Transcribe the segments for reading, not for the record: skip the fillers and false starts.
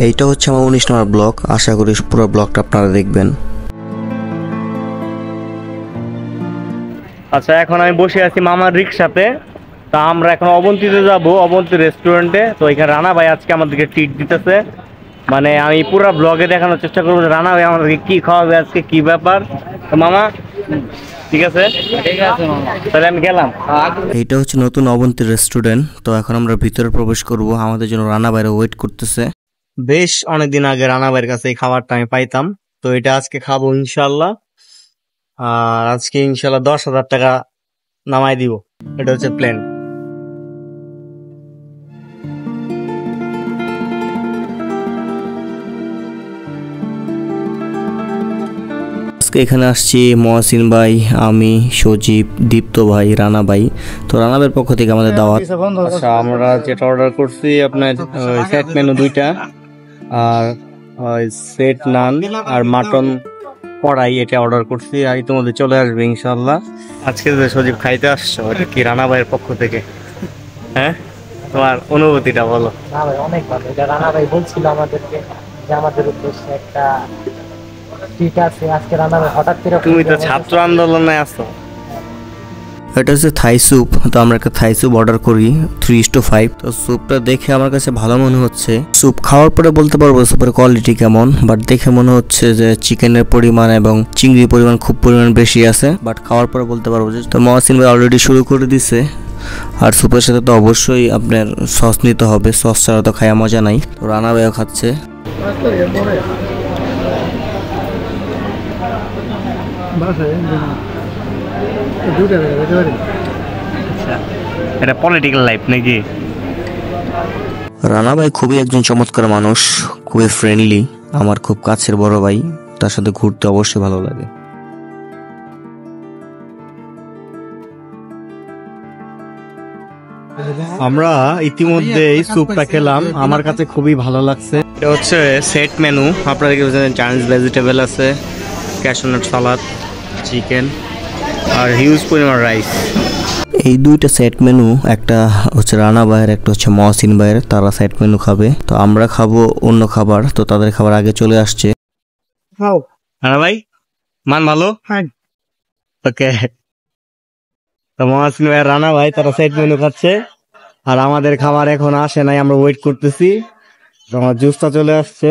এইটা হচ্ছে আমার 19 নম্বর ব্লক। আশা করি পুরো ব্লকটা আপনারা দেখবেন। আচ্ছা, এখন আমি বসে আছি মামার রিক্সাতে। তা আমরা এখন অবন্তীতে যাব, অবন্তী রেস্টুরেন্টে। তো এখানে রানা ভাই আজকে আমাদেরকে ট্রিট দিতেছে। মানে আমি পুরো ব্লগে দেখানোর চেষ্টা করবো যে রানা ভাই আমাদেরকে কি খাওয়াবে আজকে, কি ব্যাপার। তো মামা ঠিক আছে, তাহলে আমি গেলাম। এইটা হচ্ছে নতুন অবন্তী রেস্টুরেন্ট। তো এখন আমরা ভিতরে প্রবেশ করব। আমাদের জন্য রানা ভাইরা ওয়েট করতেছে। বেশ অনেকদিন আগে রানা ভাইয়ের কাছে এই খাবারটা আমি পাইতাম। তো এটা আজকে খাবো ইনশাল্লাহ। আর আজকে ইনশাল্লাহ 10,000 টাকা নামাই দিব, এটা হচ্ছে প্ল্যান। আজকে এখানে আসছি মহসিন ভাই, আমি, সজীব, দীপ্ত ভাই, রানা ভাই। তো রানা ভাইয়ের পক্ষ থেকে আমাদের দাওয়াত। আচ্ছা, আমরা যেটা অর্ডার করছি আপনার সেট মেনু 2টা, আর সেট নান আর মাটন কড়াই, এটা অর্ডার করছি। আর ইতিমধ্যে চলে আসবে ইনশাল্লাহ। আজকে যে সজীব খাইতে আসছো, এটা কি রানা ভাইয়ের পক্ষ থেকে? হ্যাঁ, তোমার অনুভূতিটা বলো। না ভাই, অনেক ভালো। এটা রানা ভাই বলছিল আমাদেরকে যে আমাদের উদ্দেশ্যে একটা ঠিক আছে। আজকে রানা ভাই হঠাৎ করে, তুমি তো ছাত্র আন্দোলনে আছো। এটা হচ্ছে থাই স্যুপ। তো আমরা একটা থাই স্যুপ অর্ডার করি 3:5। তো স্যুপটা দেখে আমার কাছে ভালো মনে হচ্ছে। স্যুপ খাওয়ার পরে বলতে পারবো স্যুপের কোয়ালিটি কেমন, বাট দেখে মনে হচ্ছে যে চিকেনের পরিমাণ এবং চিংড়ির পরিমাণ খুব পরিমাণ বেশি আছে। বাট খাওয়ার পরে বলতে পারবো যে, তো মহসিন ভাই অলরেডি শুরু করে দিছে। আর স্যুপের সাথে তো অবশ্যই আপনার সস নিতে হবে, সস ছাড়া তো খাওয়া মজা নাই। তো রানা ভাইও খাচ্ছে। এটা পলিটিক্যাল লাইফ নাকি? রানা ভাই খুবই একজন চমৎকার মানুষ, খুবই ফ্রেন্ডলি, আমার খুব কাছের বড় ভাই। তার সাথে ঘুরতে অবশ্যই ভালো লাগে। আমরা ইতিমধ্যে এই স্যুপটা খেলাম, আমার কাছে খুবই ভালো লাগছে। এটা হচ্ছে সেট মেনু। আপনারা কি জানেন, চাইনিজ ভেজিটেবল আছে, ক্যাশনাট সালাদ, চিকেন আর হিউজ পরিমাণ রাইস। এই দুইটা সেট মেনু, একটা হচ্ছে রানা ভাইয়ের, একটা হচ্ছে মহসিন ভাইয়ের। তারা সেট মেনু খাবে, তো আমরা খাবো অন্য খাবার। তো তাদের খাবার আগে চলে আসছে। রানা ভাই মান ভালো, ওকে। তো মহসিন ভাই, রানা ভাই তারা সেট মেনু খাচ্ছে, আর আমাদের খাবার এখন আসে নাই, আমরা ওয়েট করতেছি। আমার জুসটা চলে আসছে।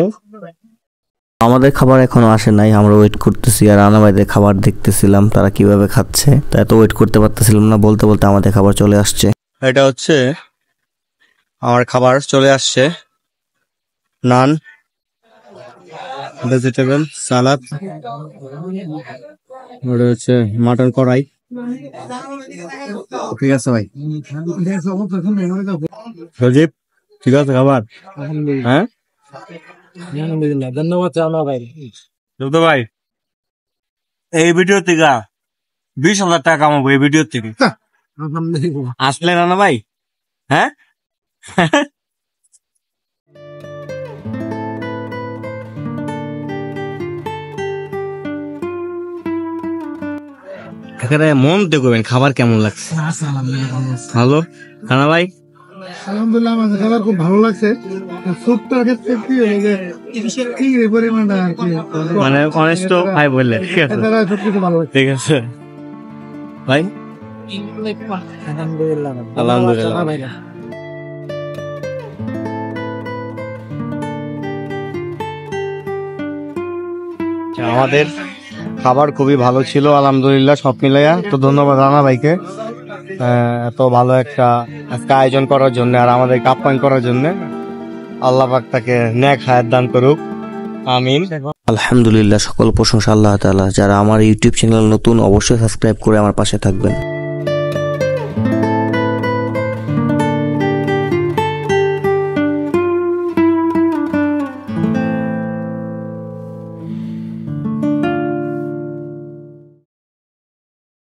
আমাদের খাবার এখনো আসে নাই, আমরা ওয়েট করতেছি। আর রানা ভাইদের খাবার দেখতেছিলাম তারা কিভাবে খাচ্ছে, তাই তো ওয়েট করতে পারতেছিলাম না। বলতে বলতে আমাদের খাবার চলে আসছে। এটা হচ্ছে আমার খাবার চলে আসছে, নান, ভেজিটেবল সালাদ, ওটা হচ্ছে মাটন কড়াই। ঠিক আছে ভাই, সজীব ঠিক আছে খাবার? হ্যাঁ, ধন্যবাদ রানা ভাই। ভাই এই ভিডিও থেকে 20,000 টাকা কামাবো এই ভিডিও থেকে আসলে রানা ভাই। হ্যাঁ, এখানে মন দেখবেন খাবার কেমন লাগছে। ভালো রানা ভাই? আলহামদুলিল্লাহ, আমার খাবার খুব ভালো লাগছে। স্যুপটার ক্ষেত্রে কি চিংড়ির পরিমাণটা আর কি, মানে অনেস্ট ভাই বললে, ঠিক আছে সবকিছু ভালো লাগছে। ঠিক আছে ভাই, আলহামদুলিল্লাহ। আলহামদুলিল্লাহ। আমাদের খাবার খুবই ভালো ছিল আলহামদুলিল্লাহ, সব মিলাইয়া। তো ধন্যবাদ রানা ভাইকে এত ভালো একটা আজকে আয়োজন করার জন্য, আর আমাদেরকে আপ্যায়ন করার জন্য। আল্লাহ পাক তাকে নেক হায়াত দান করুক, আমিন। আলহামদুলিল্লাহ, সকল প্রশংসা আল্লাহ তাআলা। যারা আমার ইউটিউব চ্যানেল নতুন, অবশ্যই সাবস্ক্রাইব করে আমার পাশে থাকবেন।